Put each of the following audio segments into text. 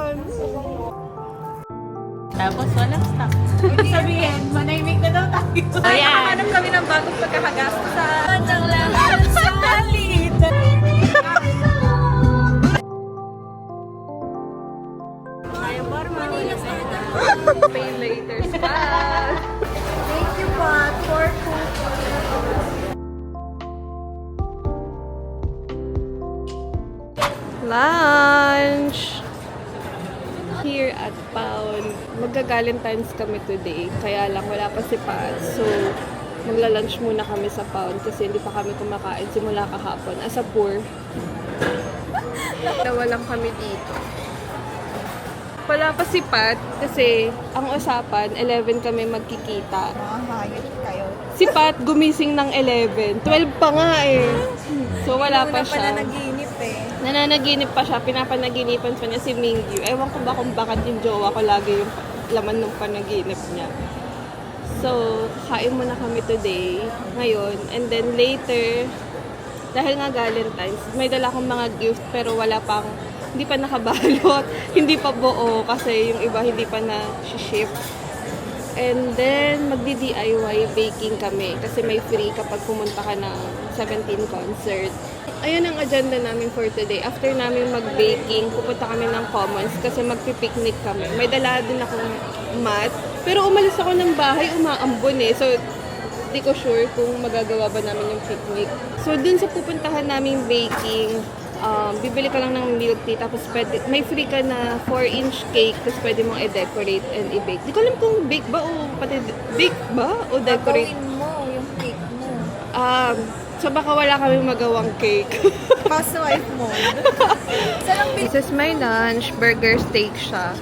yun. Tapos walang stock. Ibig sabihin, manahimik na daw tayo. Ayan. Nakahanap kami ng bagong pagkakagastusan. Ng lahat sa salita. Kaya Barma, wala sa Pay later spa. Thank you, Pat, for food. Lunch! Here at Pound. Magga-Valentine's kami today. Kaya lang wala pa si Pat. So, magla-lunch muna kami sa Pound kasi hindi pa kami kumakain simula kahapon. As a poor. Tawa lang kami dito. Wala pa si Pat kasi ang usapan, 11 kami magkikita. Hayop kayo. Si Pat gumising ng 11. 12 pa nga eh. So, wala pa siya. Nanaginip eh. Nananaginip pa siya, pinapanaginipan pa niya si Mingyu. Ewan ko ba kung bakit yung jowa ko lagi yung laman ng panaginip niya. So, kain muna kami today, ngayon. And then later, dahil nga Valentine's, may dala akong mga gift pero wala pang, hindi pa nakabalot, hindi pa buo kasi yung iba hindi pa na-ship. And then, magdi-DIY baking kami kasi may free kapag pumunta ka ng 17 concert. Ayan ang agenda namin for today. After namin mag-baking, pupunta kami ng Commons kasi magpipiknik kami. May dala din akong mat. Pero umalis ako ng bahay, umaambon eh. So, di ko sure kung magagawa ba namin yung picnic. So, dun sa pupuntahan namin baking, bibili ka lang ng milk tea, tapos pwede, may free ka na 4-inch cake, tapos pwede mong i-decorate and i-bake. Di ko alam kung bake ba o pati bake ba o decorate. Gagawin mo yung cake mo. So baka wala kaming magawang cake. Housewife mo. This is my lunch. Burger steak siya.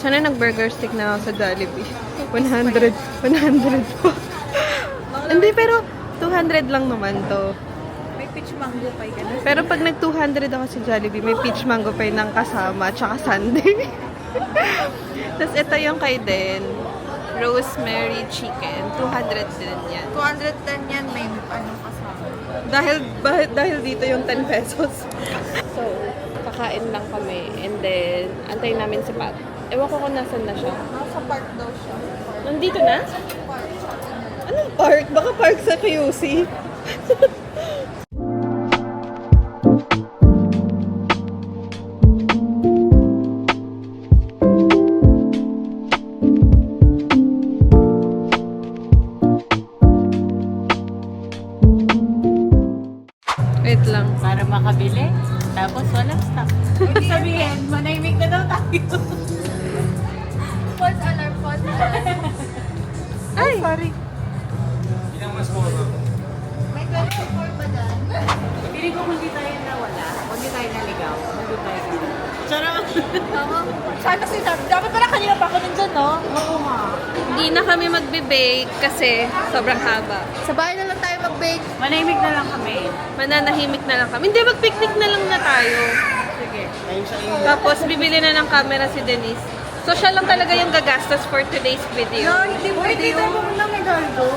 Sana nag-burger steak na ako sa Jollibee. 100 pa. Hindi, pero 200 lang naman to. May peach mango pie ka na. Pero pag nag-200 ako sa Jollibee, may peach mango pie ng kasama, tsaka sundae. Tapos ito yung kay Den. Rosemary chicken. 200 din yan. 210 yan, may ano kasama. Dahil dito yung 10 pesos. So, kakain lang kami. And then, antayin namin si Pat. Ewan ko kung nasan na siya. Nasa park daw siya. Nandito na? Park. Anong park? Baka park sa QC. Wait lang. Para makabili. Tapos walang stock. Ibig sabihin, manahimik na daw tayo. False alarm, false alarm. Ay! Sorry. May 24 ba dyan? Pili ko kung di tayo nawala, kung di tayo naligaw, hindi tayo gano'n. Charot! Sana sinabi. Dapat pala kanina pa ako nandyan, no? Oo nga. Hindi na kami magbe-bake kasi sobrang haba. Sa bahay na lang tayo mag-bake. Manahimik na lang kami. Mananahimik na lang kami. Hindi, mag-picnic na lang na tayo. Sige. Tapos, bibili na ng camera si Denise. So, siya lang talaga yung gagastos for today's video. No, hindi pwede yun. na Megaldo.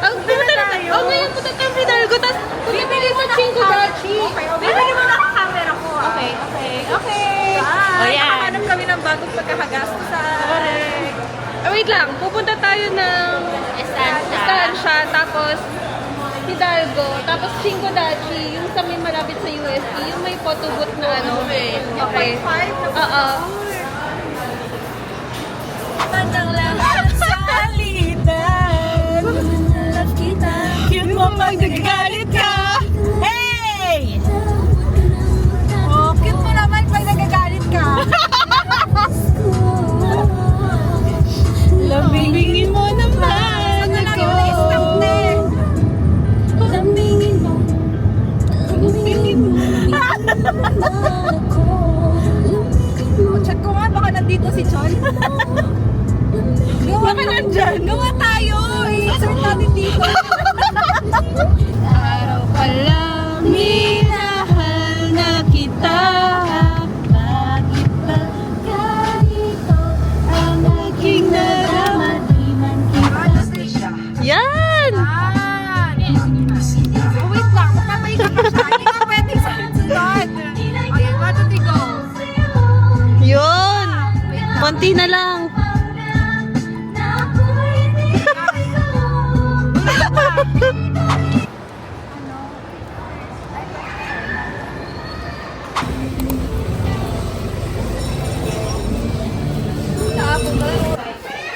Ang pumunta na tayo. Oh, ngayon punta tayo kay Dalgo. Tapos, bibili sa Chinko Dachi. Bibili mo na ang camera ko, ah. Okay. Okay. Oh, yan. Nakahanap kami ng bagong pagkakagastusan. Correct. Wait lang. Pupunta tayo ng Estancia. Tapos, Hidalgo. Tapos, Chinko Dachi. Yung sa may malapit sa UST. Yung may photo booth na ano. Okay. Oo. Ng lahat sa alitan. Love kita. Cute mo pag nagagalit ka. Hey! Oh, cute mo naman pag nagagalit ka. Lambingin mo naman ako. Lambingin mo. Check ko nga, baka nandito si John. Baka nandyan. Gawa tayo. I-insert natin dito. Araw pa lang minahal na kita. Bakit ba ganito ang aking naraman? Di man kita Yan! Oh, wait lang. Magpapay ka pa siya. Hindi ka pwede sa sunod. Ayan, 1, 2, 3, go. Yun! Konti na lang.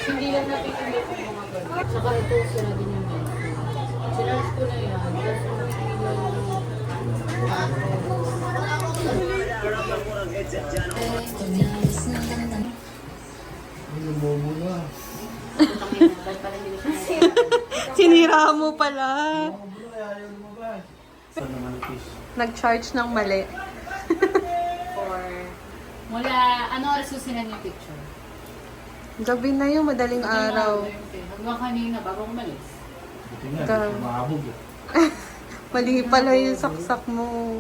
Hindi lang napipili ko mga ganun. Saka ito, sila din yung menu. Sinarge ko na yan. Tapos Sinira mo pala. Nag-charge ng mali. mula, ano oras susinan yung picture? Gabi na yung madaling araw. Hanggang kanina, bago umalis. Gabi. Mali pala yung saksak mo.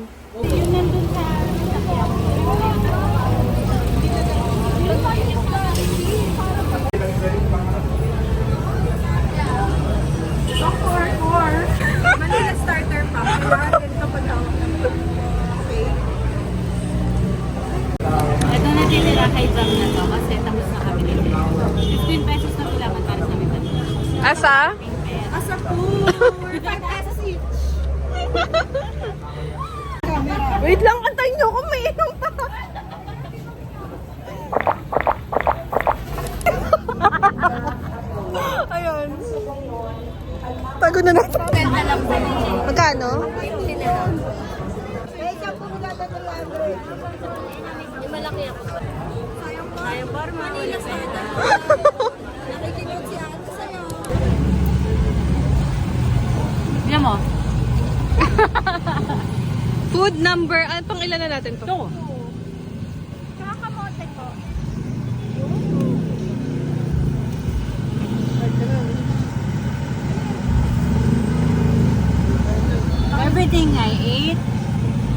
Manila starter pa. Kaya ganito pag hawak naman. Okay. Ito na tinira kay Jam na to kasi tapos na kami dito. 15 pesos na kailangan para sa mga ganito. Asa? Asa pool! 5 pesos each. Wait lang, antayin niyo ako. May inom pa. Ayun. Tago na natin. Magkano? Sayang bar, Manila starter. Nakikinig si ate sa'yo. Tignan mo. Food number, ano pang ilan na natin to? Ito. Kakamote ko. Everything I ate.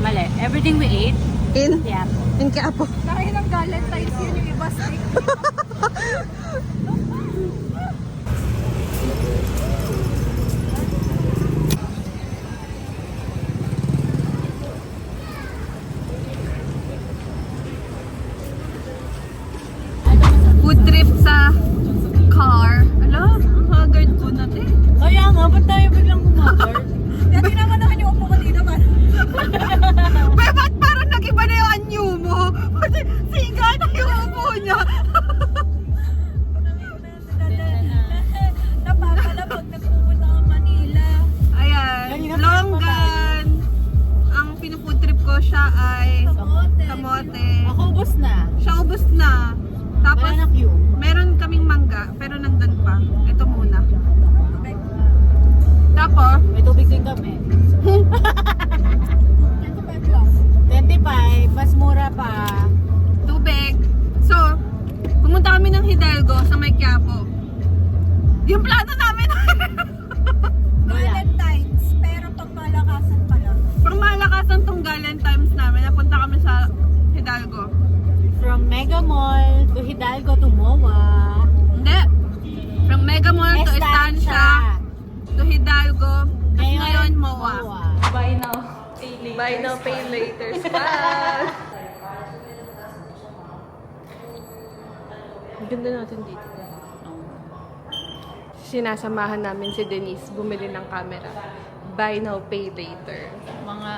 Mali. Everything we ate. In? Yeah. In Quiapo. Dahil ang Valentine's yun yung iba steak. Food trip sa car. Ala, ang haggard ko na te. Kaya nga, ba't tayo biglang kumakar? Dati naman naman yung upo ko dito man. Pero ba't parang nag-iba na yung anyo mo? Pati siga na yung upo niya. Napapala pag nagpupunta ka Manila. Ayan, longgan. Ang pinufood trip ko siya ay kamote. Ako ubos na. Siya ubos na. Tapos, Banana Q. meron kaming mangga, pero nandun pa. Ito muna. Tapos, May tubig din kami. 25, mas mura pa. tubig. So, pumunta kami ng Hidalgo sa may Quiapo. Yung plano namin Valentine's, pero pag malakasan pala. pang malakasan tong Galentimes namin. Napunta kami sa Hidalgo. From Mega Mall to Hidalgo to MOA. Hindi. From Mega Mall to Estancia to Hidalgo. At ngayon, MOA. Buy now, pay later. Buy now, pay later. Spot! Ang ganda natin dito. Sinasamahan namin si Denise bumili ng camera. Buy now, pay later. Mga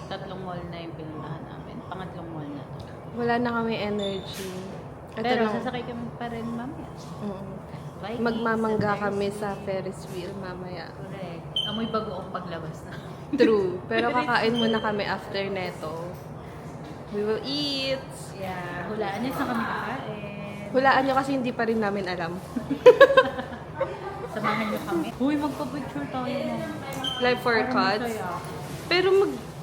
tatlong mall na yung pinuntahan namin. Pangatlong mall na to. Wala na kami energy. Ito Pero lang. sasakay kami pa rin mamaya. Vikings, Magmamangga and kami there's- sa Ferris wheel mamaya. Correct. Amoy bagoong paglabas na. True. Pero kakain muna kami after neto. We will eat. Yeah, hulaan niya sa kami kakain. Hulaan nyo kasi hindi pa rin namin alam. Samahan niyo kami. Uy, magpa-picture tayo mo. Live for cuts. Pero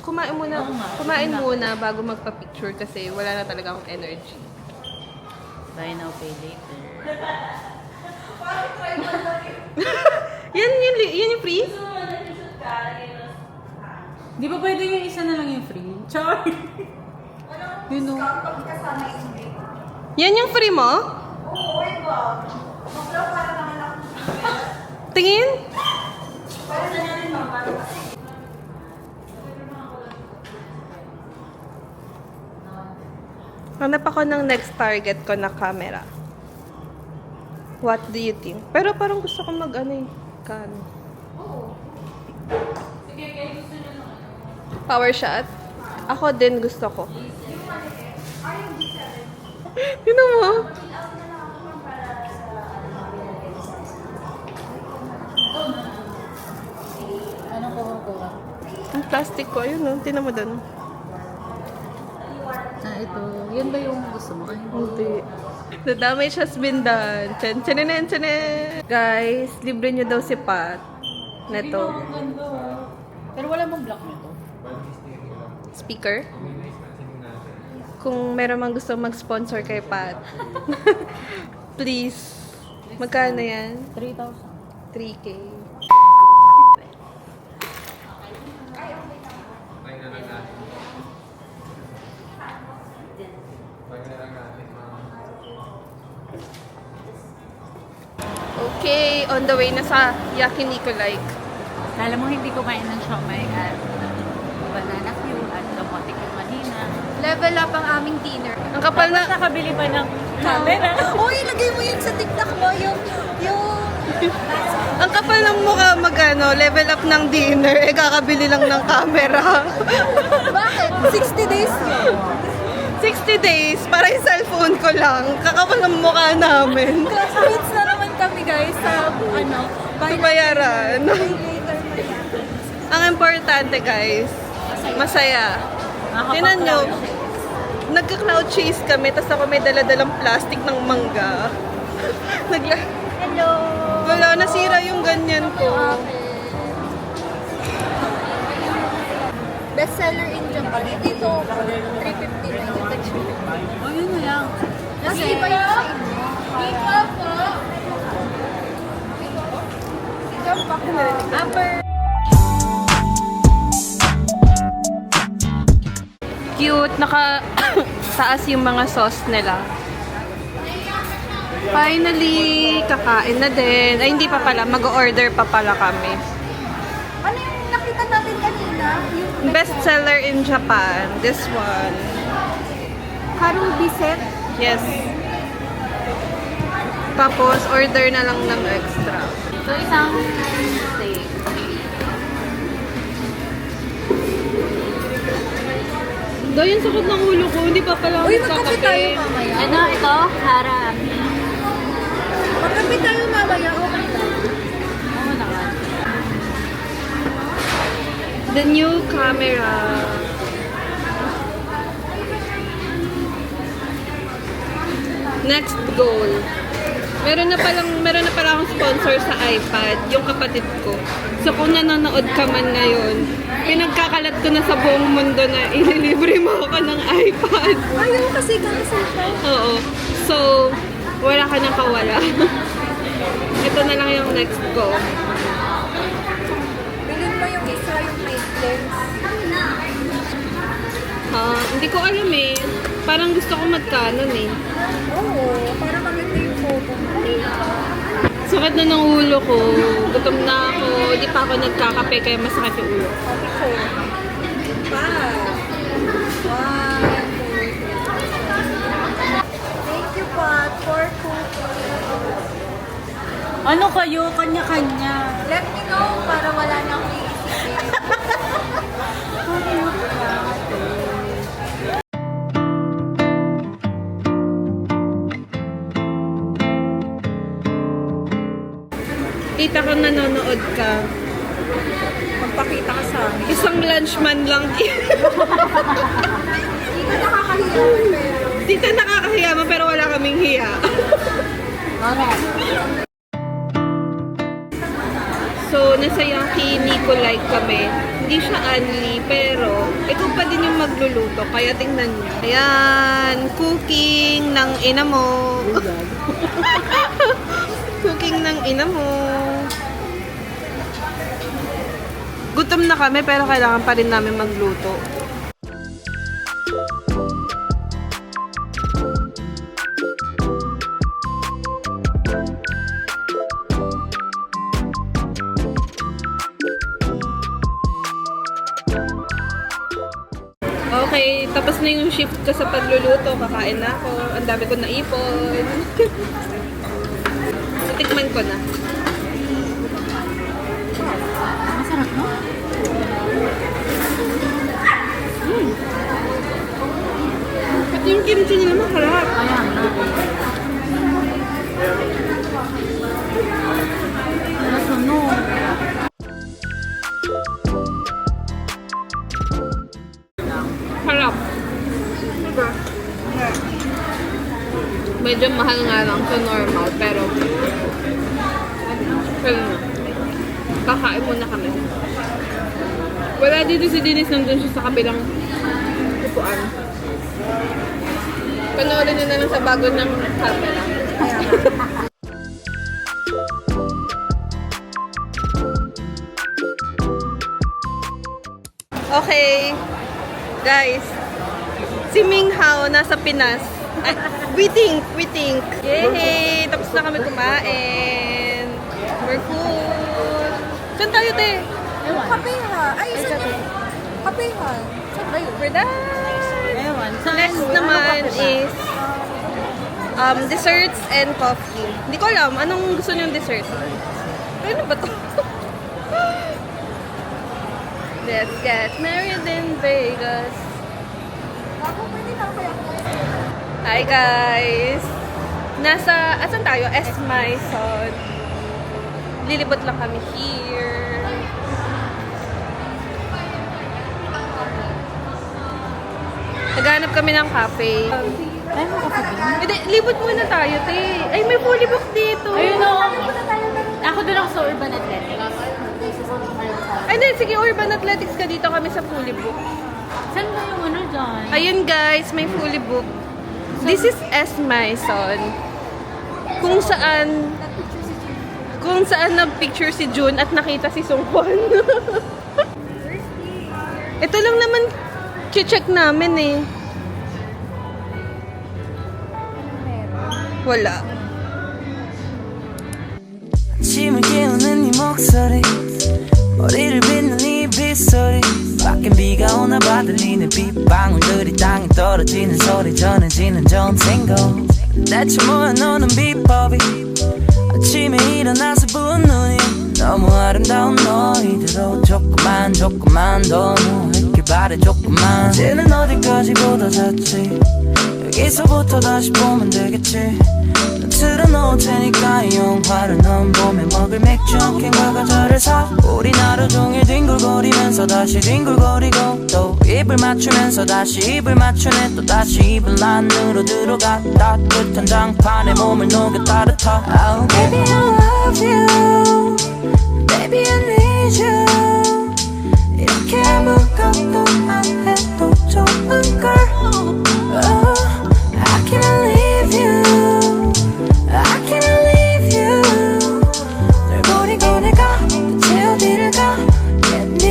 kumain muna, Oo nga. kumain muna bago magpa-picture kasi wala na talaga akong energy. Buy now, pay later. Yan yung free? Di ba pwede yung isa na lang yung free? Char! Yun o. Yan yung free mo? Tingin? Hanap ako ng next target ko na camera. What do you think? Pero parang gusto ko mag-ano eh. Power shot? Ako din gusto ko. Tignan mo. Anong kuha? Ang plastic ko. Ayun, no? Tignan mo doon. Ito. Yan ba yung gusto mo? Ay, Hindi. The damage has been done. Chan chanen chanen. Guys, libre nyo daw si Pat. Neto. ang ganda. Pero wala mong block nito. Speaker. Kung meron mang gusto mag-sponsor kay Pat. Please. Magkano yan? 3,000. 3K. Okay, on the way na sa Yakiniku Like. Alam mo, hindi kumain ng siomay at banana Q at kamote yung Manina. Level up ang aming dinner. Ang kapal na... Nakabili pa ng camera. Uy, ilagay mo yan sa TikTok mo. Yung... Ang kapal ng mukha mag-ano, level up ng dinner, eh kakabili lang ng camera. Bakit? 60 days yun. 60 days, para yung cellphone ko lang. Kakapal ng mukha namin. Classmates na naman kami guys sa Bayaran. Ang importante guys, masaya. Tinan nyo, nagka-cloud chase kami, tapos ako may daladalang plastic ng mangga. Hello! Wala, nasira yung ganyan ko. Bestseller in Japan. Dito, 350 na yung texture. Oh, yun na lang. Kasi iba yung sa inyo. Dito po! Ikaw pa ko. Upper. Cute, naka taas yung mga sauce nila. Finally, kakain na din. Ay, hindi pa pala. Mag-order pa pala kami. Ano yung nakita natin kanina? Yung Bestseller in Japan. This one. Karubi set. Yes. Tapos, order na lang ng extra. So, isang steak. Dahil yung sakit ng ulo ko, hindi pa pala ako Uy, magkape tayo mamaya. Ano ito? Harami. Magkape tayo mamaya. Okay lang. Oo naman. The new camera. Next goal. Meron na pala akong sponsor sa iPad, yung kapatid ko. So kung nanonood ka man ngayon, pinagkakalat ko na sa buong mundo na ililibre mo ako ng iPad. Ayaw kasi cancel siya. Oo. So, wala ka nang kawala. Ito na lang yung next go. Bilhin mo yung isa yung night lens. Hindi ko alam eh. Parang gusto ko mag-canon eh. Oo, para maganda yung photo. Sakit na ng ulo ko. Gutom na ako. Hindi pa ako nagkakape kaya masakit yung ulo. Sabi ko. 5. 1, 2, 3. Thank you, Pat, for cooking. Ano kayo? Kanya-kanya. Let me know para wala na akong iisipin. Kita ko nanonood ka. Magpakita ka sa amin. Isang lunch man lang. Hindi ka nakakahiya pero Dito nakakahiya mo pero wala kaming hiya. Alright. So, nasa Yakiniku Like kami. Hindi siya unli, pero ikaw pa din yung magluluto. Kaya tingnan nyo. Ayan, cooking ng ina mo. Cooking ng ina mo. Gutom na kami, pero kailangan pa rin namin magluto. Okay, Tapos na yung shift ko sa pagluluto, kakain na ako. Ang dami ko naipon. So, tikman ko na. Masarap, no? Pati yung kimchi nila masarap. Ayan. Nasunog. Harap. Medyo mahal nga lang sa normal, pero kakain muna kami. Wala dito si Denise, nandun siya sa kabilang upuan. Panoorin nyo na lang sa bago ng camera. Okay, guys. Si Ming Hao nasa Pinas. Ay, we think. Yay! Tapos na kami kumain. We're full. Saan tayo, te? Kapehan. Ay, isa na. Kapehan. Saan ba yun? We're done. Ewan. Next naman is desserts and coffee. Hindi ko alam. Anong gusto niyong dessert? Ano ba to? Let's get married in Vegas. Hi guys! Asan tayo? Esmaison. Lilibot lang kami here. Naghanap kami ng cafe. Ay, mo ka pa Hindi, libot muna tayo, te. Ay, may fully book dito. Ayun o. Ako doon ako sa Urban Athletics. Ay, hindi. Sige, Urban Athletics ka dito kami sa fully book. Saan ba yung ano dyan? Ayun guys, may fully book. This is Esmaison. Kung saan nag-picture si June at nakita si Song Kwan. Ito lang naman check namin eh. Wala. 아침을 깨우는 네 목소리 머리를 빗는 네 빗소리 밖엔 비가 오나 봐 들리는 빗방울들이 땅에 떨어지는 소리 전해지는 전생고 대체 뭐야 너는 비법이 아침에 일어나서 부은 눈이 너무 아름다운 너희들로 조금만 더 누워있길 바래 조금만 이제는 어디까지 보다 잤지 여기서부터 다시 보면 되겠지 넌 틀어놓을 테니까 이 영화를 넌 봄에 먹을 맥주 한 캔과 과자를 사 우린 하루 종일 뒹굴거리면서 다시 뒹굴거리고 또 입을 맞추면서 다시 입을 맞추네 또 다시 입을 안으로 들어가 따뜻한 장판에 몸을 녹여 따뜻하 Oh baby I love you Baby I need you 이렇게 아무것도 안 해도 좋은걸 Oh I can't leave you I can't leave you 널 버리고 내가 대체 어디를 가겠니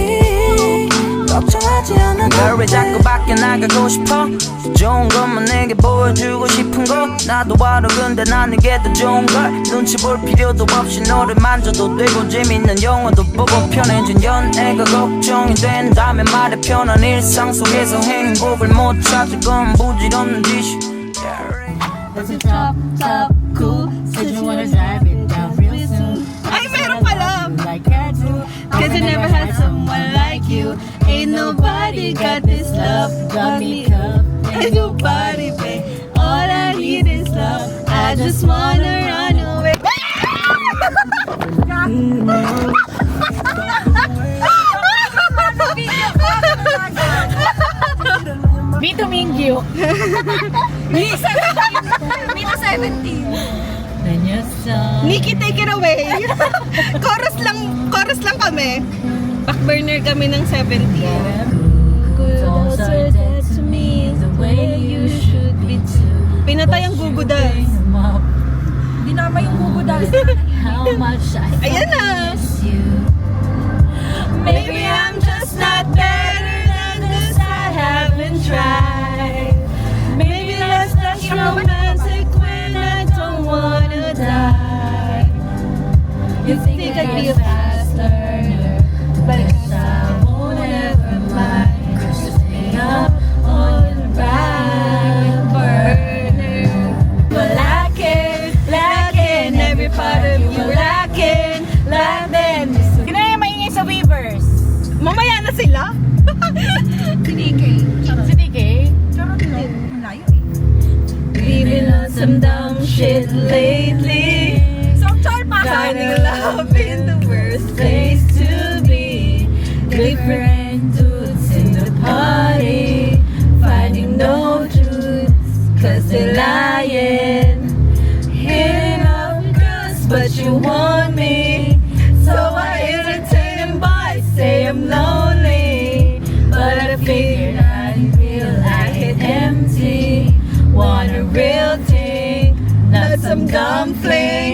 걱정하지 않아도 널 왜 자꾸 밖에 나가고 싶어 좋은 것만 내게 보여주고 싶은 거 나도 알아 근데 나는 게 더 좋은 걸 눈치 볼 필요도 없이 너를 만져도 되고 재밌는 영화도 보고 편해진 연애가 걱정이 된다면 말해 편한 일상 속에서 행복을 못 찾을 건 부질없는 짓이 That's a top cool. Said you wanna drive it down real soon. Ay, meron pala! Like I do. Cause I never had someone like you. Ain't nobody got this love. Got me cup. Ain't nobody, babe. All I need is love. I just wanna run away. Vito Mingyu. Mita 17. Then you saw. Nikki, take it away. chorus lang kami. Backburner kami ng 70. Don't say that to me the way you should be too. Pinatay ang Gugu Dance. Dinama yung gugudas. How much I Ayan na. miss you. Maybe I'm just not better than this. I haven't tried. Maybe that's just romantic when I don't wanna die. You think I'd be a fast learner, but I won't ever mind. Just hang up on your Si DK. Si DK? Charot din. Malayo eh. Living on some dumb shit lately. So, char pa sa Finding love in the worst place to be. Different dudes in the party. Finding no truth, cause they're lying. Hitting up girls, but you want me. So I irritate them by say I'm lonely. But I figured I'd feel like it empty. Want a real thing, not some dumb fling.